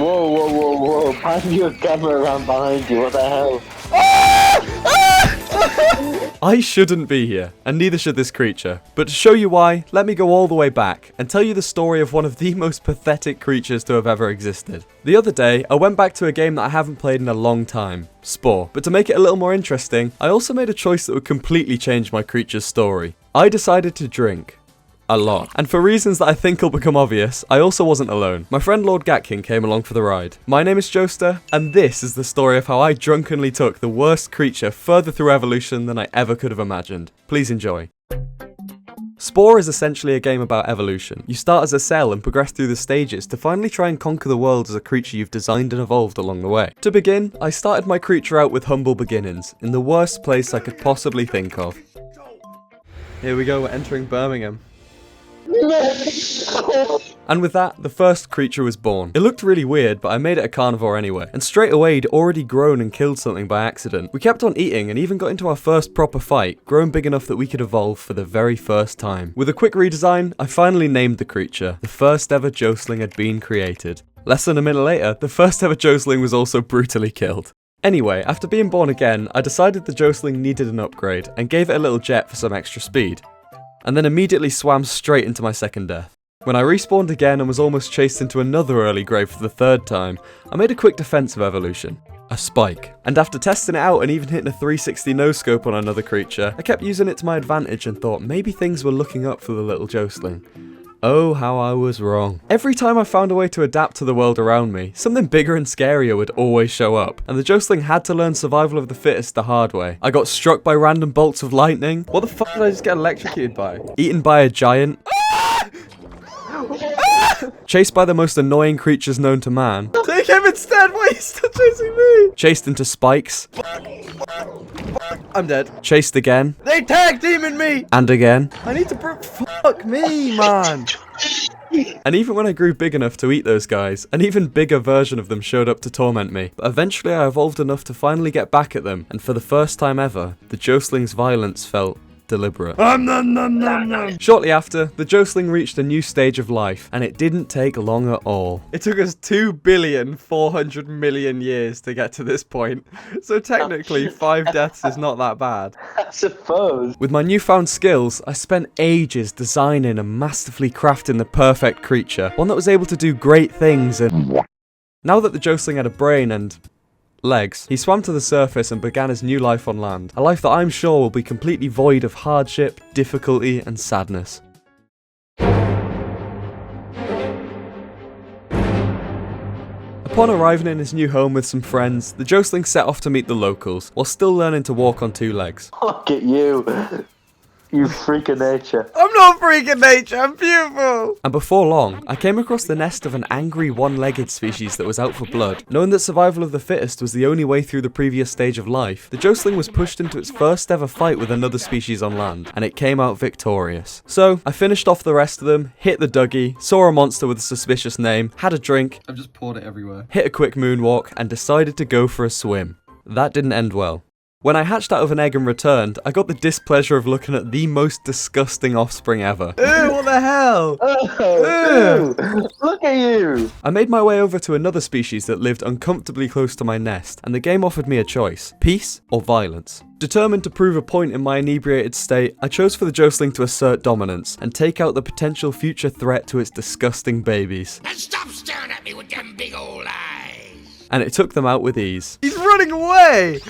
Whoa. Pan your camera around behind you, what the hell? I shouldn't be here, and neither should this creature. But to show you why, let me go all the way back and tell you the story of one of the most pathetic creatures to have ever existed. The other day, I went back to a game that I haven't played in a long time, Spore. But to make it a little more interesting, I also made a choice that would completely change my creature's story. I decided to drink. A lot. And for reasons that I think will become obvious, I also wasn't alone. My friend Lordgatkin came along for the ride. My name is Joester, and this is the story of how I drunkenly took the worst creature further through evolution than I ever could have imagined. Please enjoy. Spore is essentially a game about evolution. You start as a cell and progress through the stages to finally try and conquer the world as a creature you've designed and evolved along the way. To begin, I started my creature out with humble beginnings, in the worst place I could possibly think of. Here we go, we're entering Birmingham. And with that, the first creature was born. It looked really weird, but I made it a carnivore anyway. And straight away, he'd already grown and killed something by accident. We kept on eating and even got into our first proper fight, grown big enough that we could evolve for the very first time. With a quick redesign, I finally named the creature. The first ever Jostling had been created. Less than a minute later, the first ever Jostling was also brutally killed. Anyway, after being born again, I decided the Jostling needed an upgrade and gave it a little jet for some extra speed. And then immediately swam straight into my second death. When I respawned again and was almost chased into another early grave for the third time, I made a quick defensive evolution. A spike. And after testing it out and even hitting a 360 no-scope on another creature, I kept using it to my advantage and thought maybe things were looking up for the little Jostling. Oh, how I was wrong. Every time I found a way to adapt to the world around me, something bigger and scarier would always show up, and the Jostling had to learn survival of the fittest the hard way. I got struck by random bolts of lightning. What the fuck did I just get electrocuted by? Eaten by a giant. Chased by the most annoying creatures known to man. Take him instead, why are you still chasing me? Chased into spikes. I'm dead. Chased again. They tag teaming me! And again. I need to fuck me, man. And even when I grew big enough to eat those guys, an even bigger version of them showed up to torment me. But eventually I evolved enough to finally get back at them, and for the first time ever, the Jostling's violence felt deliberate. Shortly after, the Jostling reached a new stage of life, and it didn't take long at all. It took us 2,400,000,000 years to get to this point, so technically 5 deaths is not that bad. I suppose. With my newfound skills, I spent ages designing and masterfully crafting the perfect creature, one that was able to do great things, and now that the Jostling had a brain and legs, he swam to the surface and began his new life on land. A life that I'm sure will be completely void of hardship, difficulty, and sadness. Upon arriving in his new home with some friends, the Jostling set off to meet the locals, while still learning to walk on 2 legs. Look at you. You freak of nature. I'm not a freak of nature, I'm beautiful! And before long, I came across the nest of an angry one-legged species that was out for blood. Knowing that survival of the fittest was the only way through the previous stage of life, the Jostling was pushed into its first ever fight with another species on land, and it came out victorious. So, I finished off the rest of them, hit the Dougie, saw a monster with a suspicious name, had a drink, I've just poured it everywhere, hit a quick moonwalk, and decided to go for a swim. That didn't end well. When I hatched out of an egg and returned, I got the displeasure of looking at the most disgusting offspring ever. Ew, what the hell? Oh, ew. Look at you. I made my way over to another species that lived uncomfortably close to my nest, and the game offered me a choice: peace or violence. Determined to prove a point in my inebriated state, I chose for the Jostling to assert dominance and take out the potential future threat to its disgusting babies. And stop staring at me with them big old eyes. And it took them out with ease. He's running away!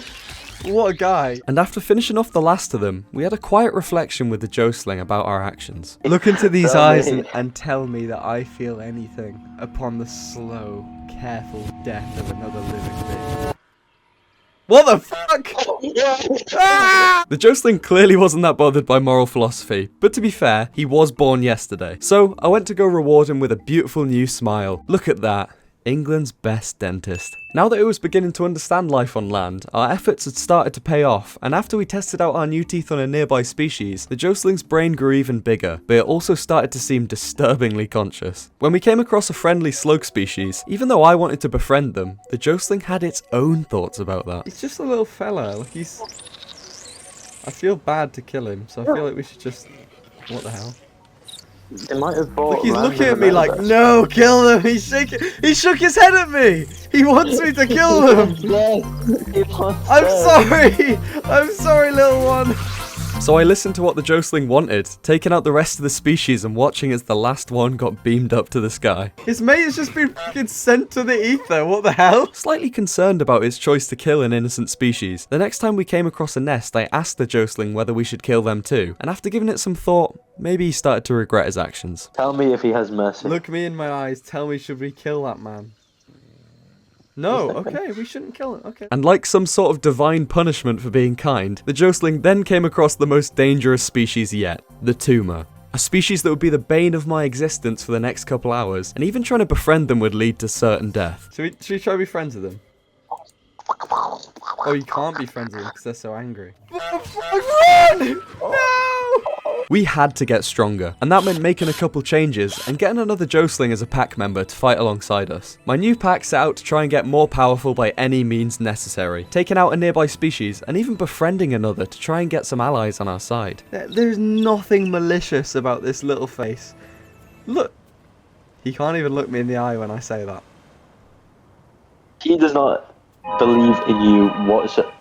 What a guy. And after finishing off the last of them, we had a quiet reflection with the Jostling about our actions. Look into these eyes and tell me that I feel anything upon the slow, careful death of another living being. What the fuck? Ah! The Jostling clearly wasn't that bothered by moral philosophy, but to be fair, he was born yesterday. So I went to go reward him with a beautiful new smile. Look at that. England's best dentist. Now that it was beginning to understand life on land, our efforts had started to pay off, and after we tested out our new teeth on a nearby species, the Jostling's brain grew even bigger, but it also started to seem disturbingly conscious. When we came across a friendly slug species, even though I wanted to befriend them, the Jostling had its own thoughts about that. He's just a little fella, like I feel bad to kill him, so I feel like we should just... What the hell? They might have bought Look, he's land looking in at me the like, metaverse. no, kill them. He shook his head at me. He wants me to kill them. I'm sorry, little one. So I listened to what the Jostling wanted, taking out the rest of the species and watching as the last one got beamed up to the sky. His mate has just been fucking sent to the ether, what the hell? Slightly concerned about his choice to kill an innocent species, the next time we came across a nest I asked the Jostling whether we should kill them too, and after giving it some thought, maybe he started to regret his actions. Tell me if he has mercy. Look me in my eyes, tell me should we kill that man? No, okay, we shouldn't kill him, okay. And like some sort of divine punishment for being kind, the Jostling then came across the most dangerous species yet, the tumor. A species that would be the bane of my existence for the next couple hours, and even trying to befriend them would lead to certain death. Should we try to be friends with them? Oh, you can't be friends with them because they're so angry. Run! No! We had to get stronger, and that meant making a couple changes and getting another Jostling as a pack member to fight alongside us. My new pack set out to try and get more powerful by any means necessary, taking out a nearby species and even befriending another to try and get some allies on our side. There's nothing malicious about this little face. Look, he can't even look me in the eye when I say that. He does not believe in you whatsoever.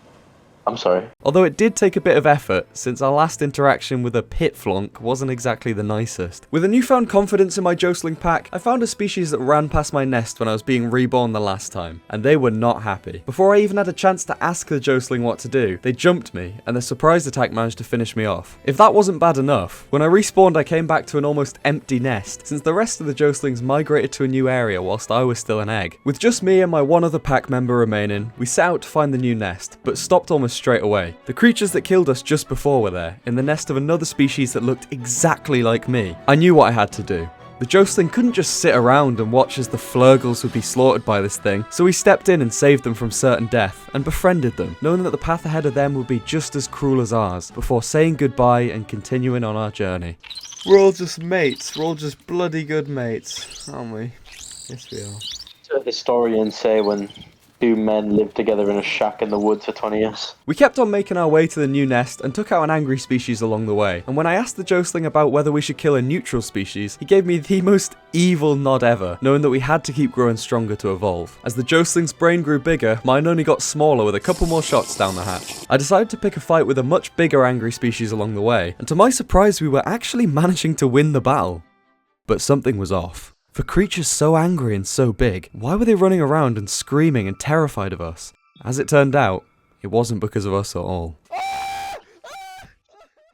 I'm sorry. Although it did take a bit of effort, since our last interaction with a pit flunk wasn't exactly the nicest. With a newfound confidence in my Jostling pack, I found a species that ran past my nest when I was being reborn the last time, and they were not happy. Before I even had a chance to ask the Jostling what to do, they jumped me, and their surprise attack managed to finish me off. If that wasn't bad enough, when I respawned I came back to an almost empty nest, since the rest of the Jostlings migrated to a new area whilst I was still an egg. With just me and my one other pack member remaining, we set out to find the new nest, but stopped almost straight away. The creatures that killed us just before were there, in the nest of another species that looked exactly like me. I knew what I had to do. The Jostling couldn't just sit around and watch as the Flurgles would be slaughtered by this thing, so we stepped in and saved them from certain death, and befriended them, knowing that the path ahead of them would be just as cruel as ours, before saying goodbye and continuing on our journey. We're all just mates, we're all just bloody good mates, aren't we? Yes we are. So historians say when two men lived together in a shack in the woods for 20 years. We kept on making our way to the new nest and took out an angry species along the way, and when I asked the Jostling about whether we should kill a neutral species, he gave me the most evil nod ever, knowing that we had to keep growing stronger to evolve. As the Jostling's brain grew bigger, mine only got smaller with a couple more shots down the hatch. I decided to pick a fight with a much bigger angry species along the way, and to my surprise we were actually managing to win the battle. But something was off. For creatures so angry and so big, why were they running around and screaming and terrified of us? As it turned out, it wasn't because of us at all.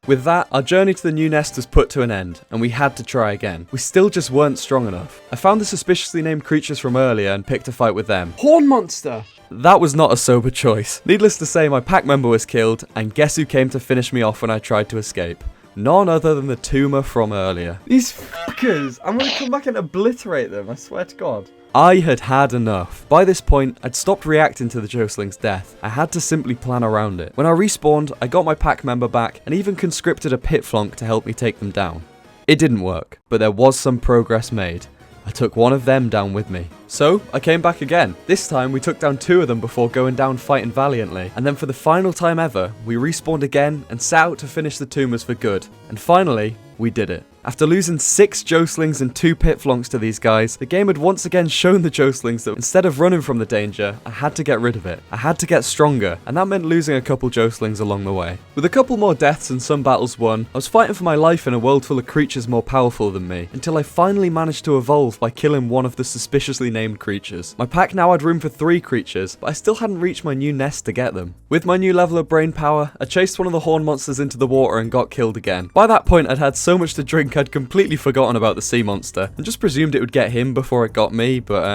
With that, our journey to the new nest was put to an end, and we had to try again. We still just weren't strong enough. I found the suspiciously named creatures from earlier and picked a fight with them. Horn monster! That was not a sober choice. Needless to say, my pack member was killed, and guess who came to finish me off when I tried to escape? None other than the tumor from earlier. These fuckers! I'm gonna come back and obliterate them, I swear to God. I had had enough. By this point, I'd stopped reacting to the Jostling's death. I had to simply plan around it. When I respawned, I got my pack member back and even conscripted a pit flunk to help me take them down. It didn't work, but there was some progress made. I took one of them down with me. So, I came back again. This time, we took down two of them before going down fighting valiantly. And then for the final time ever, we respawned again and set out to finish the tumors for good. And finally, we did it. After losing 6 Jostlings and 2 pit flunks to these guys, the game had once again shown the Jostlings that instead of running from the danger, I had to get rid of it. I had to get stronger, and that meant losing a couple Jostlings along the way. With a couple more deaths and some battles won, I was fighting for my life in a world full of creatures more powerful than me, until I finally managed to evolve by killing one of the suspiciously named creatures. My pack now had room for 3 creatures, but I still hadn't reached my new nest to get them. With my new level of brain power, I chased one of the horn monsters into the water and got killed again. By that point, I'd had so much to drink I'd completely forgotten about the sea monster and just presumed it would get him before it got me, but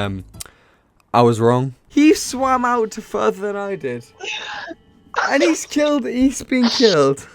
I was wrong. He swam out to further than I did. And he's been killed.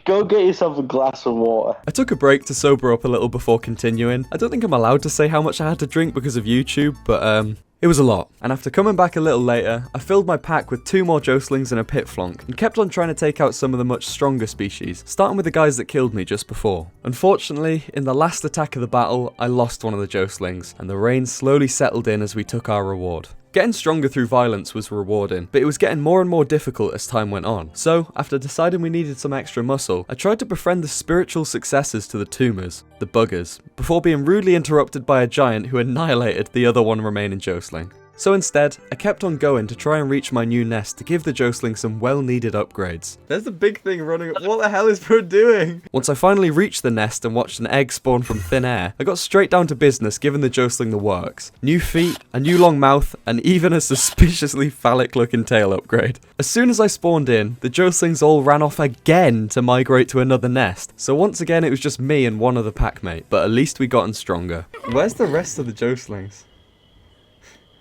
Go get yourself a glass of water. I took a break to sober up a little before continuing. I don't think I'm allowed to say how much I had to drink because of YouTube, but it was a lot. And after coming back a little later, I filled my pack with 2 more Jostlings and a pit flunk, and kept on trying to take out some of the much stronger species, starting with the guys that killed me just before. Unfortunately, in the last attack of the battle, I lost one of the Jostlings, and the rain slowly settled in as we took our reward. Getting stronger through violence was rewarding, but it was getting more and more difficult as time went on. So, after deciding we needed some extra muscle, I tried to befriend the spiritual successors to the tumors, the buggers, before being rudely interrupted by a giant who annihilated the other one remaining Jostling. So instead, I kept on going to try and reach my new nest to give the Jostling some well-needed upgrades. There's the big thing running. What the hell is Bro doing? Once I finally reached the nest and watched an egg spawn from thin air, I got straight down to business giving the Jostling the works. New feet, a new long mouth, and even a suspiciously phallic-looking tail upgrade. As soon as I spawned in, the Jostlings all ran off again to migrate to another nest. So once again, it was just me and one other packmate, but at least we gotten stronger. Where's the rest of the Jostlings?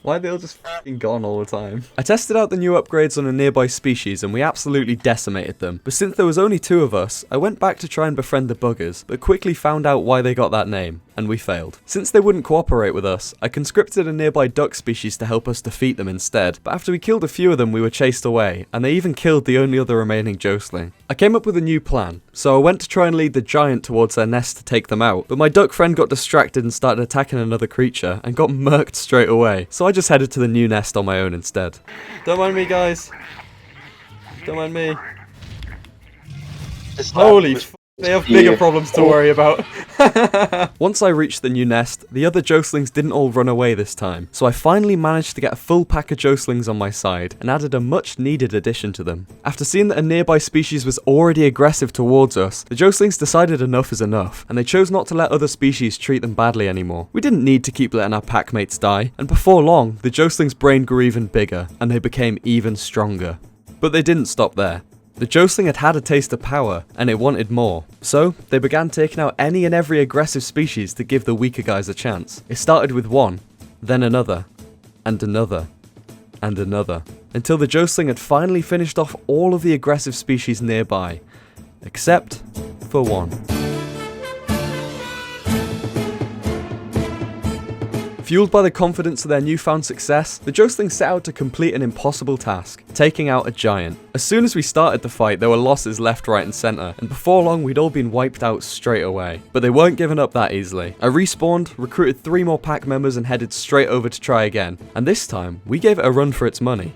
Why are they all just f***ing gone all the time? I tested out the new upgrades on a nearby species and we absolutely decimated them. But since there was only 2 of us, I went back to try and befriend the buggers, but quickly found out why they got that name, and we failed. Since they wouldn't cooperate with us, I conscripted a nearby duck species to help us defeat them instead. But after we killed a few of them, we were chased away, and they even killed the only other remaining Jostling. I came up with a new plan, so I went to try and lead the giant towards their nest to take them out, but my duck friend got distracted and started attacking another creature, and got murked straight away. So I just headed to the new nest on my own instead. Don't mind me, guys. Don't mind me. Holy f***, they have bigger problems to worry about. Once I reached the new nest, the other Jostlings didn't all run away this time, so I finally managed to get a full pack of Jostlings on my side, and added a much needed addition to them. After seeing that a nearby species was already aggressive towards us, the Jostlings decided enough is enough, and they chose not to let other species treat them badly anymore. We didn't need to keep letting our packmates die, and before long, the Jostlings' brain grew even bigger, and they became even stronger. But they didn't stop there. The Jostling had had a taste of power, and it wanted more. So, they began taking out any and every aggressive species to give the weaker guys a chance. It started with one, then another, and another, and another, until the Jostling had finally finished off all of the aggressive species nearby, except for one. Fueled by the confidence of their newfound success, the Jostlings set out to complete an impossible task, taking out a giant. As soon as we started the fight, there were losses left, right and centre, and before long we'd all been wiped out straight away. But they weren't giving up that easily. I respawned, recruited 3 more pack members and headed straight over to try again, and this time, we gave it a run for its money.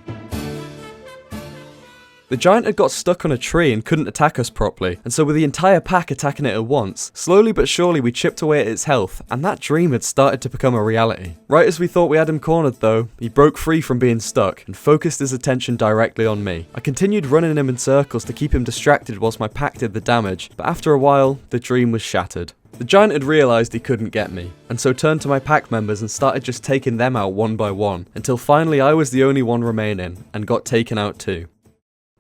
The giant had got stuck on a tree and couldn't attack us properly, and so with the entire pack attacking it at once, slowly but surely we chipped away at its health, and that dream had started to become a reality. Right as we thought we had him cornered though, he broke free from being stuck, and focused his attention directly on me. I continued running him in circles to keep him distracted whilst my pack did the damage, but after a while, the dream was shattered. The giant had realised he couldn't get me, and so turned to my pack members and started just taking them out one by one, until finally I was the only one remaining, and got taken out too.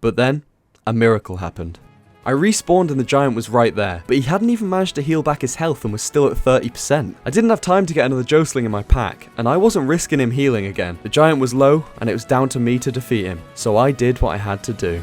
But then, a miracle happened. I respawned and the giant was right there, but he hadn't even managed to heal back his health and was still at 30%. I didn't have time to get another Jostling in my pack, and I wasn't risking him healing again. The giant was low, and it was down to me to defeat him, so I did what I had to do.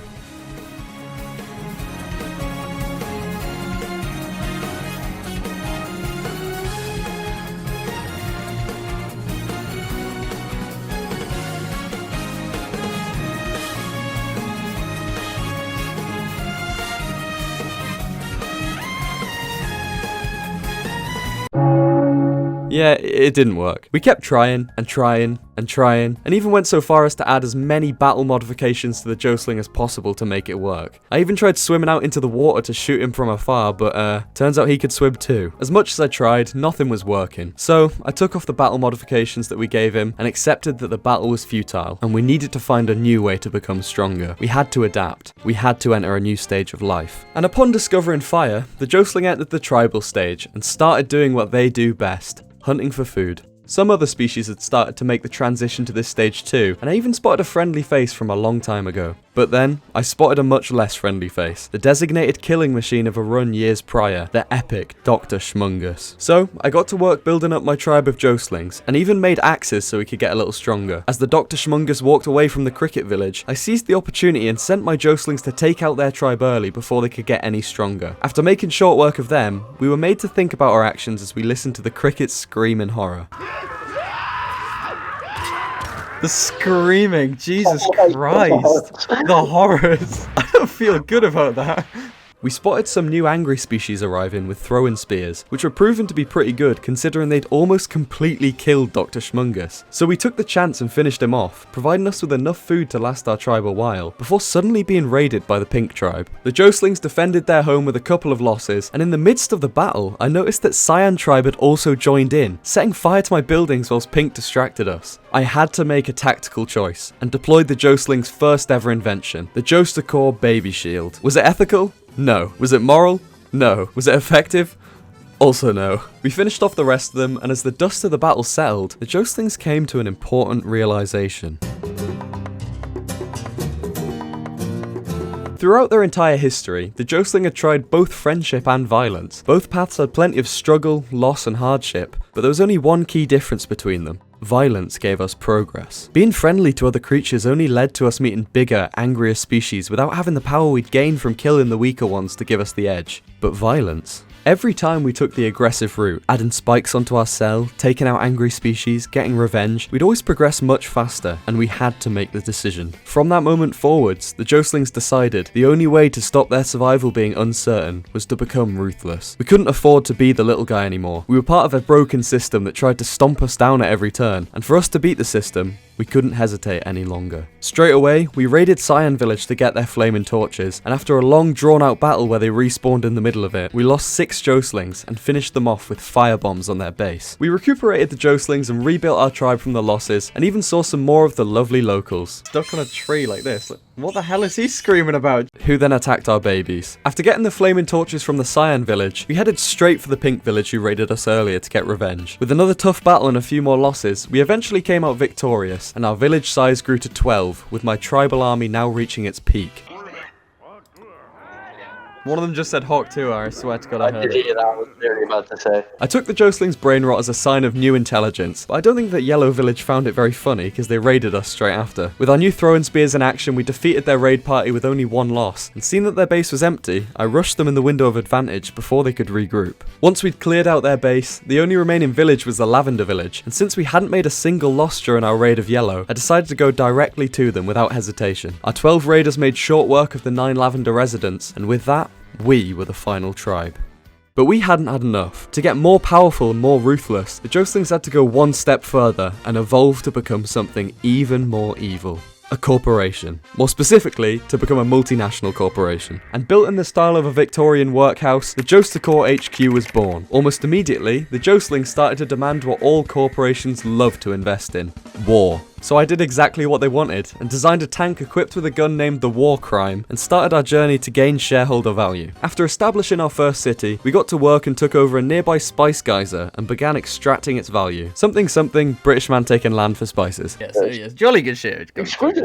Yeah, it didn't work. We kept trying, and trying, and trying, and even went so far as to add as many battle modifications to the Jostling as possible to make it work. I even tried swimming out into the water to shoot him from afar, but turns out he could swim too. As much as I tried, nothing was working. So, I took off the battle modifications that we gave him, and accepted that the battle was futile, and we needed to find a new way to become stronger. We had to adapt. We had to enter a new stage of life. And upon discovering fire, the Jostling entered the tribal stage, and started doing what they do best. Hunting for food. Some other species had started to make the transition to this stage too, and I even spotted a friendly face from a long time ago. But then, I spotted a much less friendly face, the designated killing machine of a run years prior, the epic Dr. Schmungus. So, I got to work building up my tribe of Jostlings, and even made axes so we could get a little stronger. As the Dr. Schmungus walked away from the cricket village, I seized the opportunity and sent my Jostlings to take out their tribe early before they could get any stronger. After making short work of them, we were made to think about our actions as we listened to the crickets scream in horror. The screaming, Jesus Christ, the horrors. I don't feel good about that. We spotted some new angry species arriving with throw-in spears, which were proven to be pretty good considering they'd almost completely killed Dr. Schmungus. So we took the chance and finished him off, providing us with enough food to last our tribe a while, before suddenly being raided by the Pink tribe. The Jocelings defended their home with a couple of losses, and in the midst of the battle, I noticed that Cyan tribe had also joined in, setting fire to my buildings whilst Pink distracted us. I had to make a tactical choice, and deployed the Jocelings' first ever invention, the Jostacore Baby Shield. Was it ethical? No. Was it moral? No. Was it effective? Also no. We finished off the rest of them, and as the dust of the battle settled, the Jocelings came to an important realization. Throughout their entire history, the Jostling had tried both friendship and violence. Both paths had plenty of struggle, loss and hardship, but there was only one key difference between them. Violence gave us progress. Being friendly to other creatures only led to us meeting bigger, angrier species without having the power we'd gained from killing the weaker ones to give us the edge. But violence? Every time we took the aggressive route, adding spikes onto our cell, taking out angry species, getting revenge, we'd always progress much faster, and we had to make the decision. From that moment forwards, the Jocelings decided the only way to stop their survival being uncertain was to become ruthless. We couldn't afford to be the little guy anymore. We were part of a broken system that tried to stomp us down at every turn, and for us to beat the system, we couldn't hesitate any longer. Straight away, we raided Cyan Village to get their flaming torches, and after a long drawn out battle where they respawned in the middle of it, we lost 6 Jocelings and finished them off with firebombs on their base. We recuperated the Jocelings and rebuilt our tribe from the losses, and even saw some more of the lovely locals. Stuck on a tree like this. What the hell is he screaming about? Who then attacked our babies. After getting the flaming torches from the Cyan Village, we headed straight for the Pink Village who raided us earlier to get revenge. With another tough battle and a few more losses, we eventually came out victorious, and our village size grew to 12, with my tribal army now reaching its peak. One of them just said Hawk 2, I swear to God I heard did hear that, I was very about to say. I took the Joceling's brain rot as a sign of new intelligence, but I don't think that Yellow Village found it very funny because they raided us straight after. With our new throwing spears in action, we defeated their raid party with only one loss, and seeing that their base was empty, I rushed them in the window of advantage before they could regroup. Once we'd cleared out their base, the only remaining village was the Lavender Village, and since we hadn't made a single loss during our raid of Yellow, I decided to go directly to them without hesitation. Our 12 raiders made short work of the 9 Lavender residents, and with that, we were the final tribe. But we hadn't had enough. To get more powerful and more ruthless, the Jocelings had to go one step further and evolve to become something even more evil. A corporation. More specifically, to become a multinational corporation. And built in the style of a Victorian workhouse, the Jostacore HQ was born. Almost immediately, the Jocelings started to demand what all corporations love to invest in: war. So I did exactly what they wanted, and designed a tank equipped with a gun named the War Crime, and started our journey to gain shareholder value. After establishing our first city, we got to work and took over a nearby spice geyser, and began extracting its value. Something, British man taking land for spices. Yes, jolly good shit. Exquisite.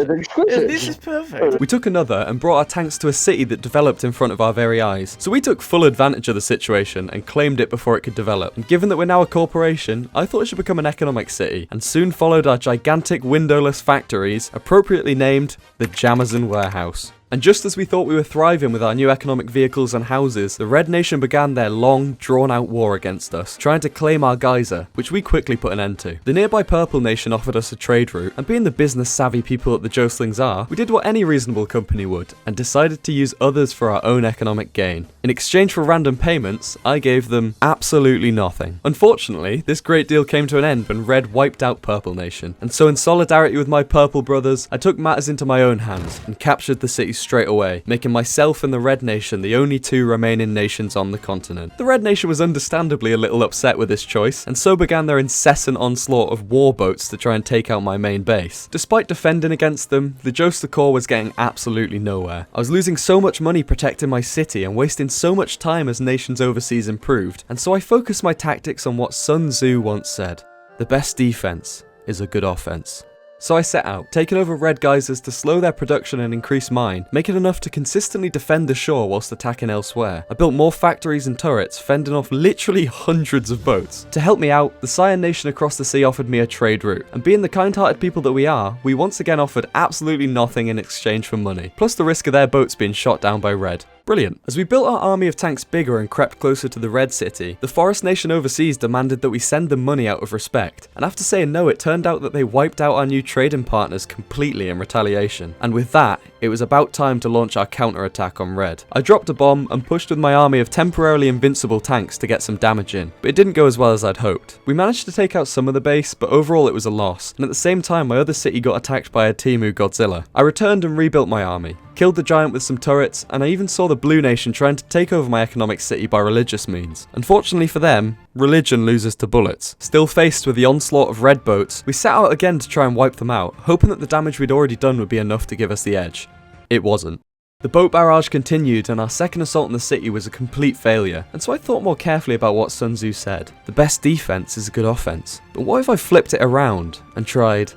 This is perfect. We took another and brought our tanks to a city that developed in front of our very eyes. So we took full advantage of the situation and claimed it before it could develop. And given that we're now a corporation, I thought it should become an economic city, and soon followed our gigantic windowless factories, appropriately named the Jamazon Warehouse. And just as we thought we were thriving with our new economic vehicles and houses, the Red Nation began their long, drawn-out war against us, trying to claim our geyser, which we quickly put an end to. The nearby Purple Nation offered us a trade route, and being the business-savvy people that the Jocelings are, we did what any reasonable company would, and decided to use others for our own economic gain. In exchange for random payments, I gave them absolutely nothing. Unfortunately, this great deal came to an end when Red wiped out Purple Nation, and so in solidarity with my Purple brothers, I took matters into my own hands, and captured the city straight away, making myself and the Red Nation the only 2 remaining nations on the continent. The Red Nation was understandably a little upset with this choice, and so began their incessant onslaught of war boats to try and take out my main base. Despite defending against them, the Jostacore was getting absolutely nowhere. I was losing so much money protecting my city and wasting so much time as nations overseas improved, and so I focused my tactics on what Sun Tzu once said: the best defense is a good offense. So I set out, taking over red geysers to slow their production and increase mine, making enough to consistently defend the shore whilst attacking elsewhere. I built more factories and turrets, fending off literally hundreds of boats. To help me out, the Cyan Nation across the sea offered me a trade route, and being the kind-hearted people that we are, we once again offered absolutely nothing in exchange for money, plus the risk of their boats being shot down by Red. Brilliant. As we built our army of tanks bigger and crept closer to the Red City, the Forest Nation overseas demanded that we send them money out of respect. And after saying no, it turned out that they wiped out our new trading partners completely in retaliation. And with that, it was about time to launch our counterattack on Red. I dropped a bomb and pushed with my army of temporarily invincible tanks to get some damage in, but it didn't go as well as I'd hoped. We managed to take out some of the base, but overall it was a loss, and at the same time my other city got attacked by a Timu Godzilla. I returned and rebuilt my army, killed the giant with some turrets, and I even saw the Blue Nation trying to take over my economic city by religious means. Unfortunately for them, religion loses to bullets. Still faced with the onslaught of red boats, we set out again to try and wipe them out, hoping that the damage we'd already done would be enough to give us the edge. It wasn't. The boat barrage continued, and our second assault on the city was a complete failure, and so I thought more carefully about what Sun Tzu said. The best defense is a good offense. But what if I flipped it around and tried,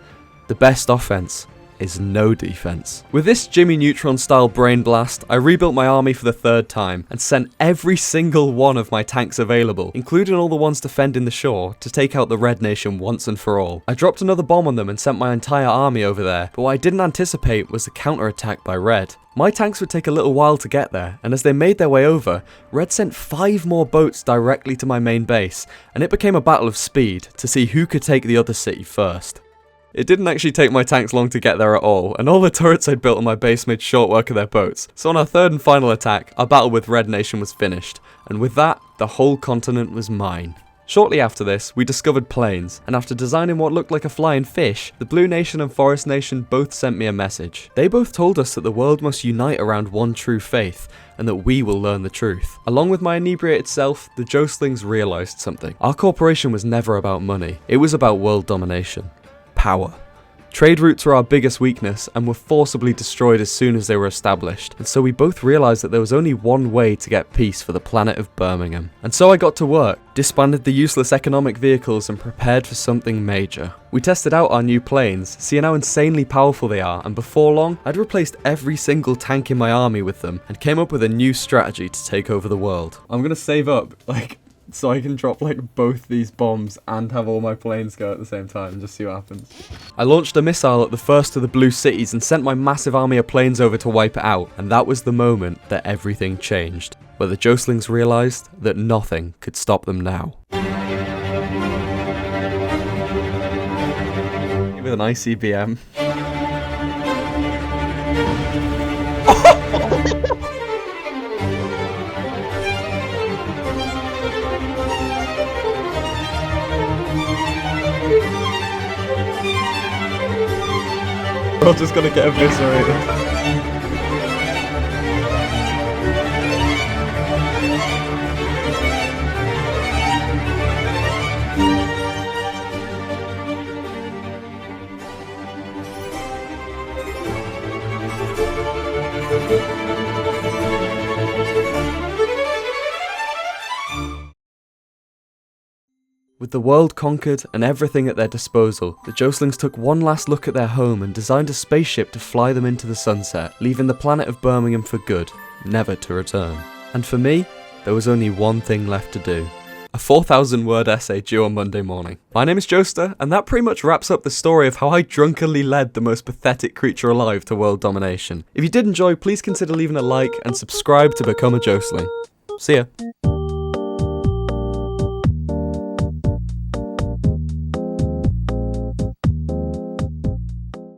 the best offense is no defense? With this Jimmy Neutron style brain blast, I rebuilt my army for the third time and sent every single one of my tanks available, including all the ones defending the shore, to take out the Red Nation once and for all. I dropped another bomb on them and sent my entire army over there, but what I didn't anticipate was the counterattack by Red. My tanks would take a little while to get there, and as they made their way over, Red sent 5 more boats directly to my main base, and it became a battle of speed to see who could take the other city first. It didn't actually take my tanks long to get there at all, and all the turrets I'd built on my base made short work of their boats. So on our third and final attack, our battle with Red Nation was finished, and with that, the whole continent was mine. Shortly after this, we discovered planes, and after designing what looked like a flying fish, the Blue Nation and Forest Nation both sent me a message. They both told us that the world must unite around one true faith, and that we will learn the truth. Along with my inebriated self, the Joestlings realized something. Our corporation was never about money, it was about world domination. Power. Trade routes were our biggest weakness and were forcibly destroyed as soon as they were established, and so we both realised that there was only one way to get peace for the planet of Birmingham. And so I got to work, disbanded the useless economic vehicles and prepared for something major. We tested out our new planes, seeing how insanely powerful they are, and before long, I'd replaced every single tank in my army with them, and came up with a new strategy to take over the world. I'm gonna save up, so I can drop both these bombs and have all my planes go at the same time and just see what happens. I launched a missile at the first of the blue cities and sent my massive army of planes over to wipe it out, and that was the moment that everything changed, where the Joestlings realised that nothing could stop them now. With an ICBM. We're all just gonna get eviscerated. With the world conquered and everything at their disposal, the Joestlings took one last look at their home and designed a spaceship to fly them into the sunset, leaving the planet of Birmingham for good, never to return. And for me, there was only one thing left to do. A 4,000-word essay due on Monday morning. My name is Joester, and that pretty much wraps up the story of how I drunkenly led the most pathetic creature alive to world domination. If you did enjoy, please consider leaving a like and subscribe to become a Joestling. See ya.